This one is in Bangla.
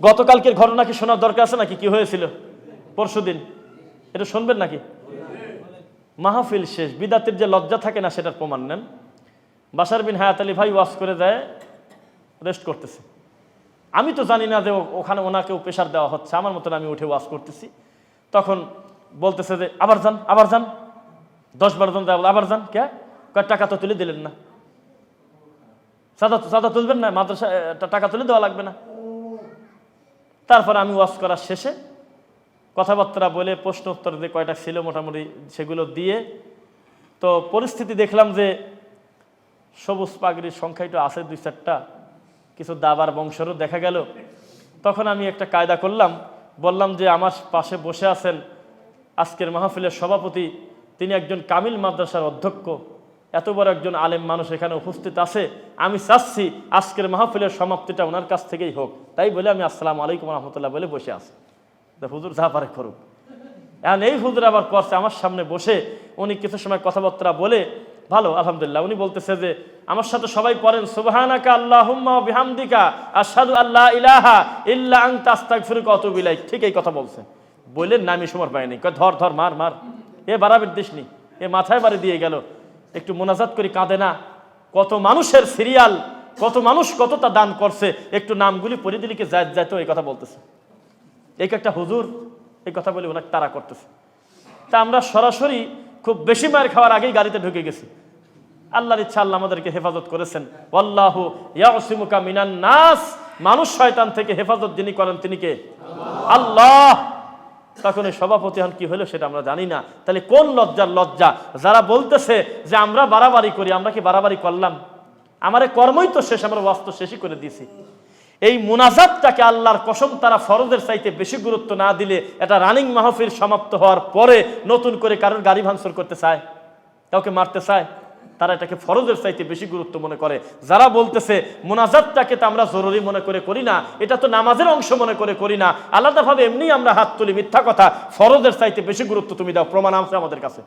গতকালকের ঘটনা কি শোনার দরকার আছে নাকি? কি হয়েছিল পরশুদিন? এটা শুনবেন নাকি? মাহফিল শেষ, বিদাতের যে লজ্জা থাকে না সেটার প্রমাণ নেন। বাশার বিন হায়াত আলী ভাই ওয়াজ করে যায়, রেস্ট করতেছে। আমি তো জানি না যে ওখানে ওনাকেও প্রেশার দেওয়া হচ্ছে, আমার মতন আমি উঠে ওয়াজ করতেছি। তখন বলতেছে যে আবার যান, আবার যান। 10-12 জন যায়, আবার যান। কে? কয় টাকা তো তুলে দিলেন না, সাদা তুলবেন না, মাদ্রাসা টাকা তুলে দেওয়া লাগবে না। তারপর আমি ওয়াজ করার শেষে কথাবার্তা বলে প্রশ্ন উত্তর দিয়ে কয়টা ছিল মোটামুটি সেগুলো দিয়ে, তো পরিস্থিতি দেখলাম যে সবুজ পাগড়ির সংখ্যা একটু আছে 2-4টা, কিছু দাবার বংশেরও দেখা গেল। তখন আমি একটা কায়দা করলাম, বললাম যে আমার পাশে বসে আছেন আজকের মাহফিলের সভাপতি, তিনি একজন কামিল মাদ্রাসার অধ্যক্ষ, এত বড় একজন আলেম মানুষ এখানে উপস্থিত আছে, আমি চাচ্ছি আজকের মাহফিলের সমাপ্তিটা ওনার কাছ থেকেই হোক। তাই বলে আমি আসসালামু আলাইকুম রহমতুল্লাহ বলে বসে আছি। হুজুর যা পারে করুক। এখন এই হুজুর আবার করছে আমার সামনে বসে, উনি কিছু সময় কথাবার্তা বলে ভালো আলহামদুলিল্লাহ, উনি বলতেছে যে আমার সাথে সবাই পড়েন সুবহানাকা আল্লাহুম্মা ওয়া বিহামদিকা আশহাদু আল্লা ইলাহা ইল্লা আনতা আস্তাগফিরুকা ওয়া আতুবু ইলাইক। ঠিক এই কথা বলছে। বললেন না আমি সময় পাইনি, কয় ধর ধর মার মার, এ বাড়াবের দেশ নি, এ মাথায় বাড়ি দিয়ে গেল, একটু মোনাজাত করি, কাঁদে না। কত মানুষের সিরিয়াল, কত মানুষ কতটা দান করছে, একটু নামগুলি পড়ে দিলে কি যায় তো, এই কথা বলতেছে। এই একটা হুজুর এই কথা বলে ওনাকে তাড়া করতেছে। তা আমরা সরাসরি খুব বেশি মার খাওয়ার আগেই গাড়িতে ঢুকে গেছি। আল্লাহর ইচ্ছা আল্লাহ আমাদেরকে হেফাজত করেছেন। ওয়াল্লাহু ইয়াসিমুকা মিনান নাস, মানুষ শয়তান থেকে হেফাজত যিনি করেন তিনি কে? আল্লাহ। তখন এই সভাপতি হন কি হলো সেটা আমরা জানি না। তাহলে কোন লজ্জার লজ্জা? যারা বলতেছে যে আমরা বাড়াবাড়ি করি, আমরা কি বাড়াবাড়ি করলাম? আমারে কর্মই তো শেষ, আমরা ওয়াজ তো শেষই করে দিয়েছি। এই মুনাজাতটাকে আল্লাহর কসম তারা ফরজের চাইতে বেশি গুরুত্ব না দিলে, এটা রানিং মাহফিল সমাপ্ত হওয়ার পরে নতুন করে কারোর গাড়ি ভাঙচুর করতে চায়, কাউকে মারতে চায়, তারা এটাকে ফরজের চাইতে বেশি গুরুত্ব মনে করে। যারা বলতেছে মুনাজাতটাকে তো আমরা জরুরি মনে করে করি না, এটা তো নামাজের অংশ মনে করে করি না, আলাদাভাবে এমনি আমরা হাত তুলি, মিথ্যা কথা। ফরজের চাইতে বেশি গুরুত্ব তুমি দাও, প্রমাণ আছে আমাদের কাছে।